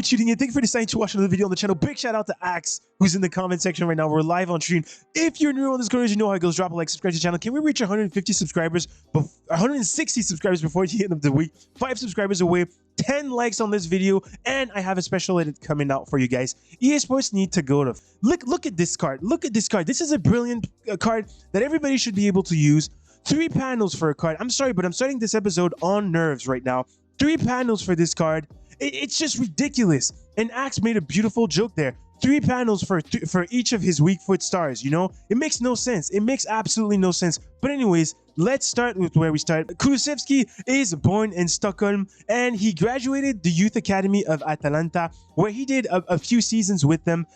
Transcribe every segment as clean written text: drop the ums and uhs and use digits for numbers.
Tuning in. Thank you for deciding to watch another video on the channel. Big shout out to Axe, who's in the comment section right now. We're live on stream. If you're new on this channel, you know how it goes. Drop a like, subscribe to the channel. Can we reach 150 subscribers, 160 subscribers before the end of the week? 5 subscribers away. 10 likes on this video, and I have a special edit coming out for you guys. EA Sports need to go to look at this card. Look at this card. This is a brilliant card that everybody should be able to use. 3 panels for a card. I'm sorry, but I'm starting this episode on nerves right now. 3 panels for this card. It's just ridiculous. And Axe made a beautiful joke there. 3 panels for each of his weak foot stars, you know? It makes no sense. It makes absolutely no sense. But anyways, let's start with where we start. Kulusevski is born in Stockholm, and he graduated the youth academy of Atalanta, where he did a few seasons with them.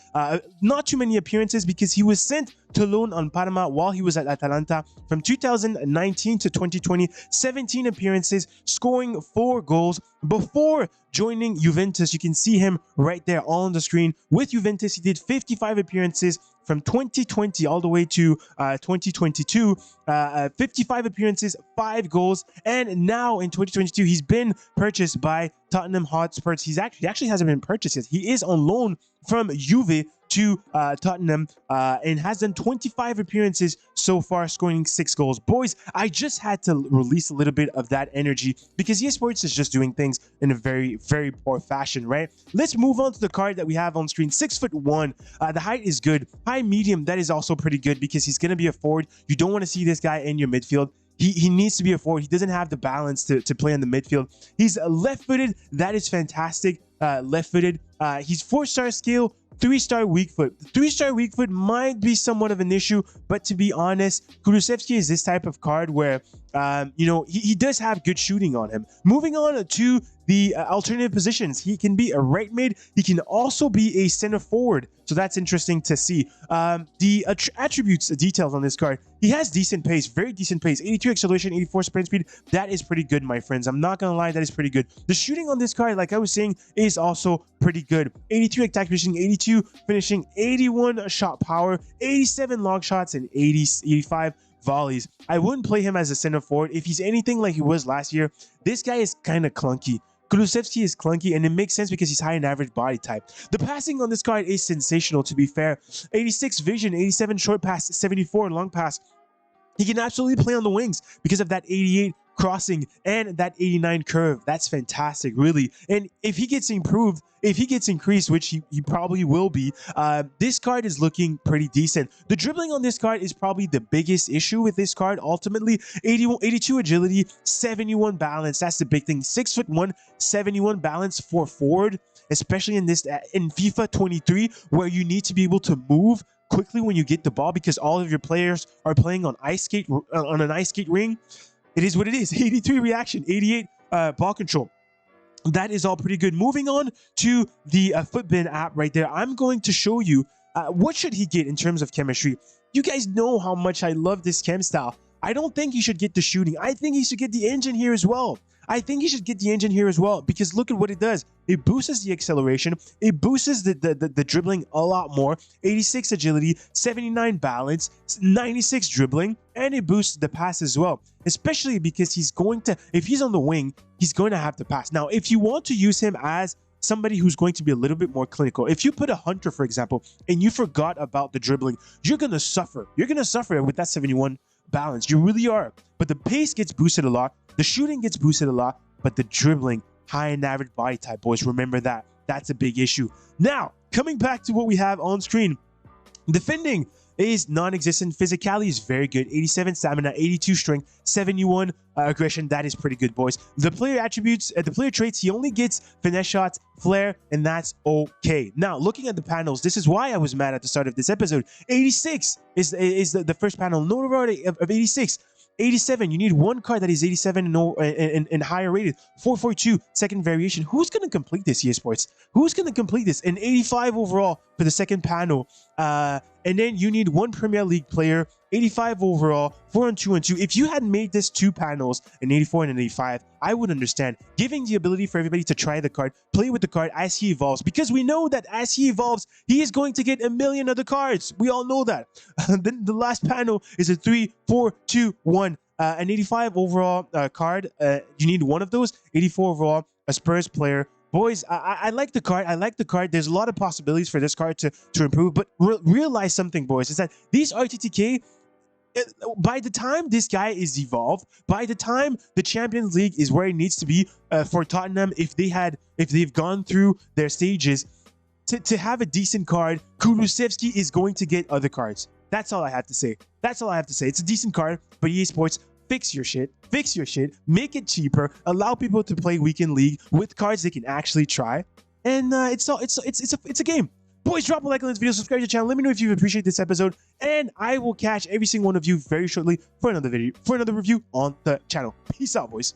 Not too many appearances because he was sent to loan on Parma while he was at Atalanta from 2019 to 2020. 17 appearances, scoring 4 goals before joining Juventus. You can see him right there all on the screen. With Juventus, he did 55 appearances from 2020 all the way to 2022. 55 appearances, 5 goals, and now in 2022 he's been purchased by Tottenham Hotspur. He actually hasn't been purchased yet. He is on loan from Juve to Tottenham, and has done 25 appearances so far, scoring 6 goals. Boys, I just had to release a little bit of that energy because EA Sports is just doing things in a very, very poor fashion, right? Let's move on to the card that we have on screen. 6'1". The height is good. High medium, that is also pretty good because he's going to be a forward. You don't want to see this guy in your midfield. He needs to be a forward. He doesn't have the balance to play in the midfield. He's left-footed. That is fantastic. Left-footed. He's 4-star skill, 3-star weak foot. 3-star weak foot might be somewhat of an issue, but to be honest, Kulusevski is this type of card where, you know, he does have good shooting on him. Moving on to the alternative positions, he can be a right mid. He can also be a center forward. So that's interesting to see. The attributes, details on this card. He has decent pace, very decent pace. 82 acceleration, 84 sprint speed. That is pretty good, my friends. I'm not gonna lie, that is pretty good. The shooting on this card, like I was saying, is also pretty good. 83 attack finishing, 82 finishing, 81 shot power, 87 long shots, and 85 volleys. I wouldn't play him as a center forward. If he's anything like he was last year, this guy is kind of clunky. Kulusevski is clunky, and it makes sense because he's high in average body type. The passing on this card is sensational, to be fair. 86 vision, 87 short pass, 74 long pass. He can absolutely play on the wings because of that 88 crossing and that 89 curve. That's fantastic, really. And if he gets improved, if he gets increased, which he probably will be, this card is looking pretty decent. The dribbling on this card is probably the biggest issue with this card. Ultimately, 82 agility, 71 balance. That's the big thing. 6'1", 71 balance for forward, especially in FIFA 23, where you need to be able to move quickly when you get the ball because all of your players are playing on an ice skate ring. It is what it is. 83 reaction, 88 ball control. That is all pretty good. Moving on to the Footbin app right there, I'm going to show you what should he get in terms of chemistry. You guys know how much I love this chem style. I don't think he should get the shooting. I think he should get the engine here as well. Because look at what it does. It boosts the acceleration. It boosts the dribbling a lot more. 86 agility, 79 balance, 96 dribbling, and it boosts the pass as well. Especially because if he's on the wing, he's going to have to pass. Now, if you want to use him as somebody who's going to be a little bit more clinical, if you put a hunter, for example, and you forgot about the dribbling, you're going to suffer. You're going to suffer with that 71 balance. You really are. But the pace gets boosted a lot. The shooting gets boosted a lot, but the dribbling, high and average body type, boys, remember that. That's a big issue. Now, coming back to what we have on screen, defending is non-existent. Physicality is very good. 87 stamina, 82 strength, 71 aggression. That is pretty good, boys. The player attributes, the player traits, he only gets finesse shots, flair, and that's okay. Now, looking at the panels, this is why I was mad at the start of this episode. 86 is the first panel. Notoriety of 86. 87, you need one card that is 87 and higher rated. 442, second variation. Who's going to complete this, EA Sports? Who's going to complete this? An 85 overall for the second panel. And then you need one Premier League player, 85 overall, 4 on 2 on 2. If you had made this 2 panels, an 84 and an 85, I would understand. Giving the ability for everybody to try the card, play with the card as he evolves. Because we know that as he evolves, he is going to get a million other cards. We all know that. Then the last panel is a 3, 4, 2, 1. An 85 overall card. You need one of those. 84 overall, a Spurs player. boys, I like the card. I like the card. There's a lot of possibilities for this card to improve, but realize something, boys, is that these Rttk, by the time this guy is evolved, by the time the Champions League is where it needs to be for Tottenham, if they've gone through their stages, to have a decent card, Kulusevski is going to get other cards. That's all I have to say. That's all I have to say. It's a decent card, but EA Sports, fix your shit. Fix your shit. Make it cheaper. Allow people to play Weekend League with cards they can actually try. And it's a game. Boys, drop a like on this video, subscribe to the channel. Let me know if you appreciate this episode, and I will catch every single one of you very shortly for another video, for another review on the channel. Peace out, boys.